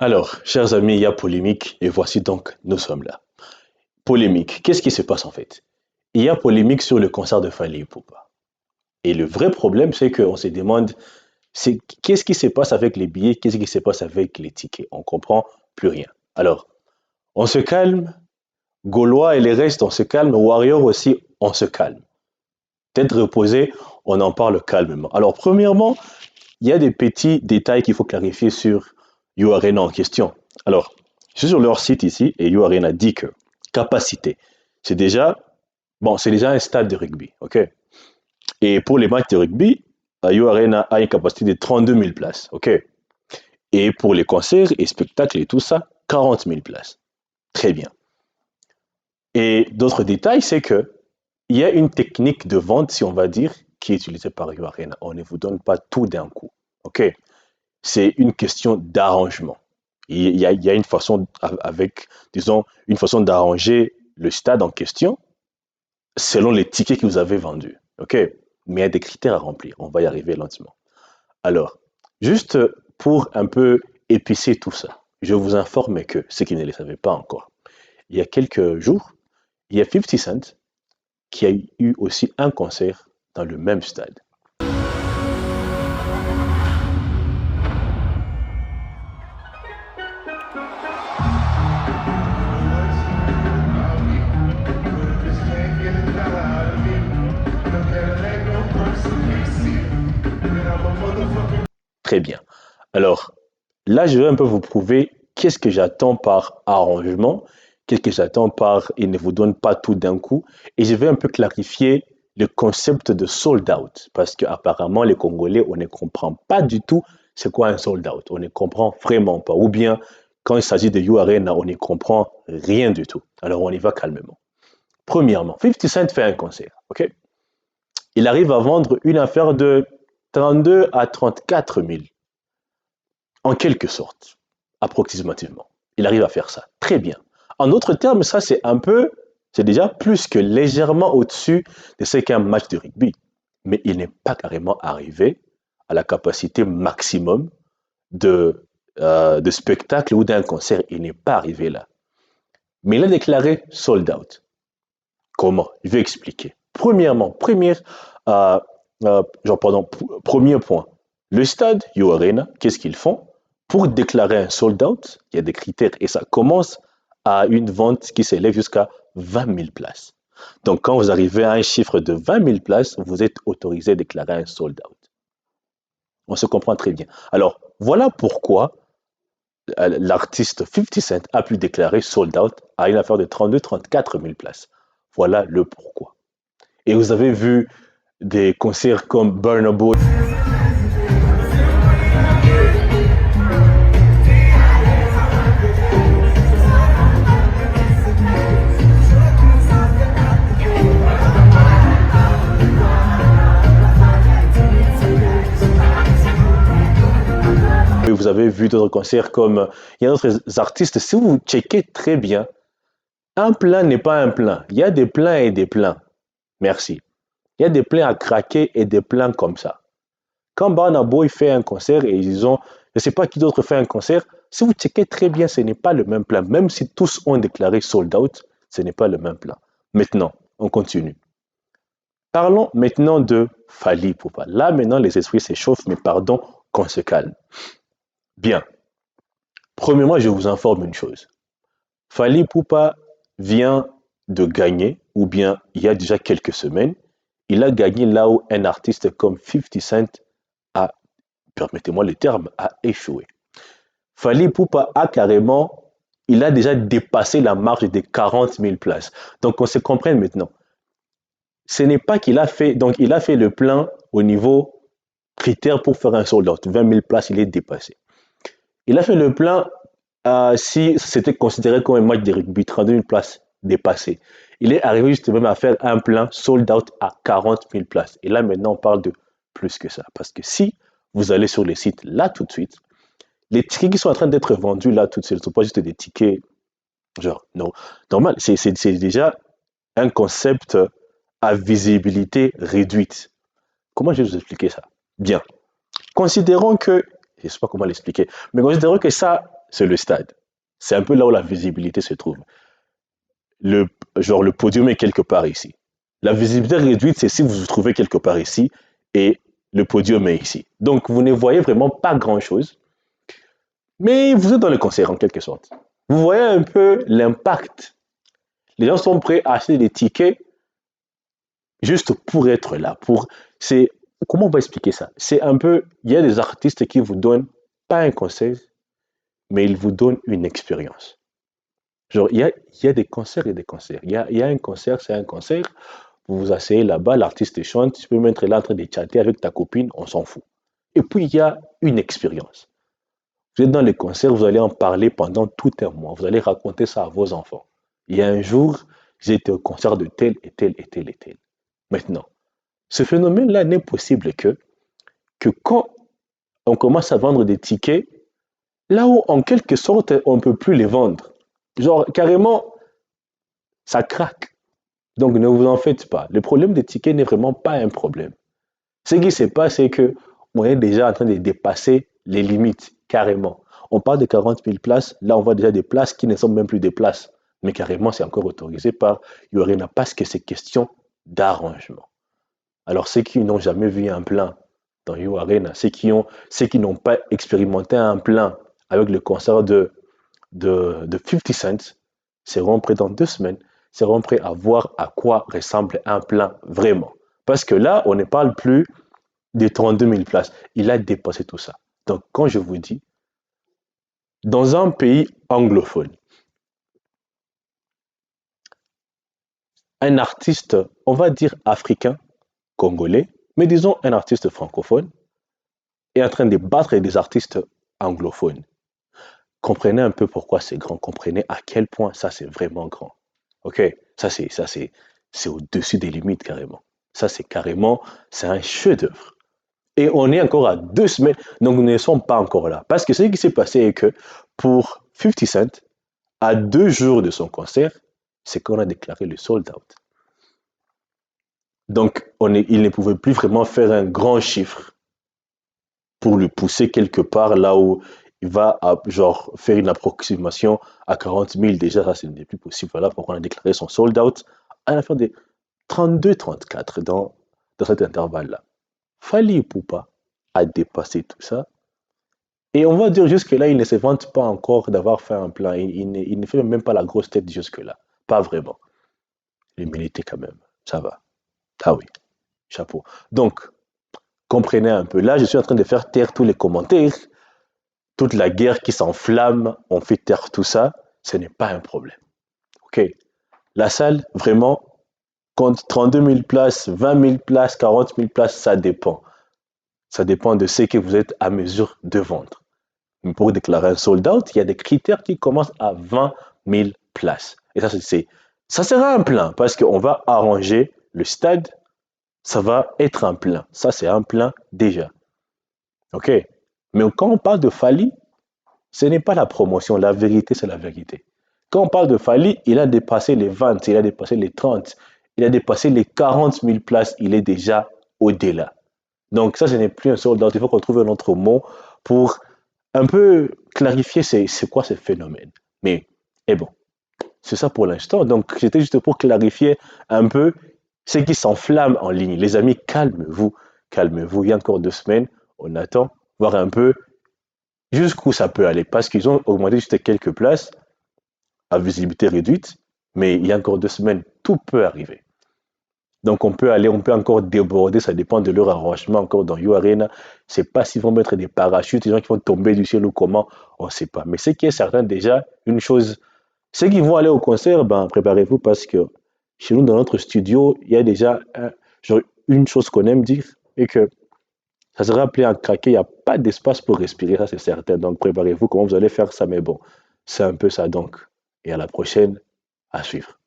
Alors, chers amis, il y a polémique et voici donc, nous sommes là. Polémique, qu'est-ce qui se passe en fait? Il y a polémique sur le concert de Fally Ipupa. Et le vrai problème, c'est qu'on se demande, c'est qu'est-ce qui se passe avec les billets, qu'est-ce qui se passe avec les tickets? On comprend plus rien. Alors, on se calme, Gaulois et les restes, on se calme, Warrior aussi, on se calme. Tête reposée, on en parle calmement. Alors, premièrement, il y a des petits détails qu'il faut clarifier sur URN en question. Alors, je suis sur leur site ici et URN dit que capacité, c'est déjà, bon, c'est déjà un stade de rugby, ok? Et pour les matchs de rugby, URN a une capacité de 32 000 places, ok? Et pour les concerts et spectacles et tout ça, 40 000 places. Très bien. Et d'autres détails, c'est que il y a une technique de vente, si on va dire, qui est utilisée par URN. On ne vous donne pas tout d'un coup, ok? C'est une question d'arrangement. Il y a une façon avec, disons, une façon d'arranger le stade en question selon les tickets que vous avez vendus. OK? Mais il y a des critères à remplir. On va y arriver lentement. Alors, juste pour un peu épicer tout ça, je vous informe que, ceux qui ne le savaient pas encore, il y a quelques jours, il y a 50 Cent qui a eu aussi un concert dans le même stade. Très bien. Alors, là, je vais un peu vous prouver qu'est-ce que j'attends par arrangement, qu'est-ce que j'attends par il ne vous donne pas tout d'un coup, et je vais un peu clarifier le concept de sold out, parce qu'apparemment, les Congolais, on ne comprend pas du tout c'est quoi un sold out, on ne comprend vraiment pas, ou bien quand il s'agit de U Arena, on ne comprend rien du tout. Alors, on y va calmement. Premièrement, 50 Cent fait un concert, ok? Il arrive à vendre une affaire de 32 à 34 000 en quelque sorte, approximativement. Il arrive à faire ça. Très bien. En d'autres termes, ça, c'est déjà plus que légèrement au-dessus de ce qu'un match de rugby. Mais il n'est pas carrément arrivé à la capacité maximum de spectacle ou d'un concert. Il n'est pas arrivé là. Mais il a déclaré sold out. Comment? Je vais expliquer. Premièrement, euh, premier point. Le stade You Arena, qu'est-ce qu'ils font? Pour déclarer un sold out, il y a des critères et ça commence à une vente qui s'élève jusqu'à 20 000 places. Donc, quand vous arrivez à un chiffre de 20 000 places, vous êtes autorisé à déclarer un sold out. On se comprend très bien. Alors, voilà pourquoi l'artiste 50 Cent a pu déclarer sold out à une affaire de 32-34 000 places. Voilà le pourquoi. Et vous avez vu des concerts comme Burna Boy. Vous avez vu d'autres concerts comme il y a d'autres artistes. Si vous checkez très bien, un plein n'est pas un plein. Il y a des pleins et des pleins. Merci. Il y a des pleins à craquer et des pleins comme ça. Quand Burna Boy fait un concert et ils ont, je ne sais pas qui d'autre fait un concert, si vous checkez très bien, ce n'est pas le même plein. Même si tous ont déclaré sold out, ce n'est pas le même plein. Maintenant, on continue. Parlons maintenant de Fally Ipupa. Là, maintenant, les esprits s'échauffent, mais pardon qu'on se calme. Bien. Premièrement, je vous informe une chose. Fally Ipupa vient de gagner, ou bien il y a déjà quelques semaines, il a gagné là où un artiste comme 50 Cent a, permettez-moi le terme, a échoué. Fally Ipupa a carrément, il a déjà dépassé la marge des 40 000 places. Donc on se comprenne maintenant. Ce n'est pas qu'il a fait, donc il a fait le plein au niveau critère pour faire un sold out. 20 000 places, il est dépassé. Il a fait le plein si c'était considéré comme un match de rugby, 32 000 places dépassées. Il est arrivé juste même à faire un plein sold out à 40 000 places. Et là, maintenant, on parle de plus que ça. Parce que si vous allez sur les sites là tout de suite, les tickets qui sont en train d'être vendus là tout de suite ne sont pas juste des tickets, genre, non, normal, c'est déjà un concept à visibilité réduite. Comment je vais vous expliquer ça? Bien. Considérons que, je ne sais pas comment l'expliquer, mais considérons que ça, c'est le stade. C'est un peu là où la visibilité se trouve. Le, le podium est quelque part ici. La visibilité réduite, c'est si vous vous trouvez quelque part ici et le podium est ici. Donc, vous ne voyez vraiment pas grand-chose, mais vous êtes dans le concert en quelque sorte. Vous voyez un peu l'impact. Les gens sont prêts à acheter des tickets juste pour être là. C'est, comment on va expliquer ça? C'est un peu, il y a des artistes qui vous donnent pas un conseil, mais ils vous donnent une expérience. Genre, il y a des concerts et des concerts. Il y a un concert, c'est un concert. Vous vous asseyez là-bas, l'artiste chante, tu peux mettre là en train de chatter avec ta copine, on s'en fout. Et puis, il y a une expérience. Vous êtes dans les concerts, vous allez en parler pendant tout un mois. Vous allez raconter ça à vos enfants. Il y a un jour, j'ai été au concert de tel et tel et tel et tel. Maintenant, ce phénomène-là n'est possible que quand on commence à vendre des tickets, là où en quelque sorte on ne peut plus les vendre. Genre carrément, ça craque. Donc ne vous en faites pas. Le problème des tickets n'est vraiment pas un problème. Ce qui se passe, c'est que on est déjà en train de dépasser les limites, carrément. On parle de 40 000 places, là on voit déjà des places qui ne sont même plus des places. Mais carrément, c'est encore autorisé par Yorena parce que c'est question d'arrangement. Alors ceux qui n'ont jamais vu un plan dans You Arena, ceux qui n'ont pas expérimenté un plan avec le concert de 50 Cent, seront prêts dans 2 semaines, seront prêts à voir à quoi ressemble un plan vraiment. Parce que là, on ne parle plus de 32 000 places. Il a dépassé tout ça. Donc, quand je vous dis, dans un pays anglophone, un artiste, on va dire africain, congolais, mais disons un artiste francophone, est en train de battre des artistes anglophones. Comprenez un peu pourquoi c'est grand, comprenez à quel point ça c'est vraiment grand. Ok, c'est au-dessus des limites carrément. Ça c'est carrément, c'est un chef-d'œuvre. Et on est encore à 2 semaines, donc nous ne sommes pas encore là. Parce que ce qui s'est passé est que pour 50 Cent, à 2 jours de son concert, c'est qu'on a déclaré le sold out. Donc il ne pouvait plus vraiment faire un grand chiffre pour le pousser quelque part là où il va genre faire une approximation à 40 000. Déjà, ça, ce n'est plus possible. Voilà pourquoi on a déclaré son sold out à la fin de 32-34 dans cet intervalle-là. Fally Ipupa a dépassé tout ça. Et on va dire jusque-là, il ne se vante pas encore d'avoir fait un plan. Il ne fait même pas la grosse tête jusque-là. Pas vraiment. L'humilité quand même. Ça va. Ah oui. Chapeau. Donc, comprenez un peu. Là, je suis en train de faire taire tous les commentaires. Toute la guerre qui s'enflamme, on fait taire tout ça. Ce n'est pas un problème. OK. La salle, vraiment, compte 32 000 places, 20 000 places, 40 000 places, ça dépend. Ça dépend de ce que vous êtes à mesure de vendre. Mais pour déclarer un sold out, il y a des critères qui commencent à 20 000 places. Et ça sera un plan parce qu'on va arranger le stade. Ça va être un plan. Ça, c'est un plan déjà. OK. Mais quand on parle de Fally, ce n'est pas la promotion. La vérité, c'est la vérité. Quand on parle de Fally, il a dépassé les 20, il a dépassé les 30, il a dépassé les 40 000 places. Il est déjà au-delà. Donc ça, ce n'est plus un sold out. Il faut qu'on trouve un autre mot pour un peu clarifier c'est quoi ce phénomène. Mais, bon, c'est ça pour l'instant. Donc, c'était juste pour clarifier un peu ce qui s'enflamme en ligne. Les amis, calmez-vous. Calmez-vous. Il y a encore 2 semaines. On attend voir un peu jusqu'où ça peut aller. Parce qu'ils ont augmenté juste quelques places à visibilité réduite. Mais il y a encore 2 semaines. Tout peut arriver. Donc on peut encore déborder, ça dépend de leur arrangement encore dans You Arena. C'est pas s'ils vont mettre des parachutes, des gens qui vont tomber du ciel ou comment, on ne sait pas. Mais ce qui est certain déjà, une chose, ceux qui vont aller au concert, ben préparez-vous parce que chez nous dans notre studio, il y a déjà genre une chose qu'on aime dire et que ça sera appelé à craquer, il n'y a pas d'espace pour respirer, ça c'est certain. Donc préparez-vous comment vous allez faire ça, mais bon, c'est un peu ça donc. Et à la prochaine, à suivre.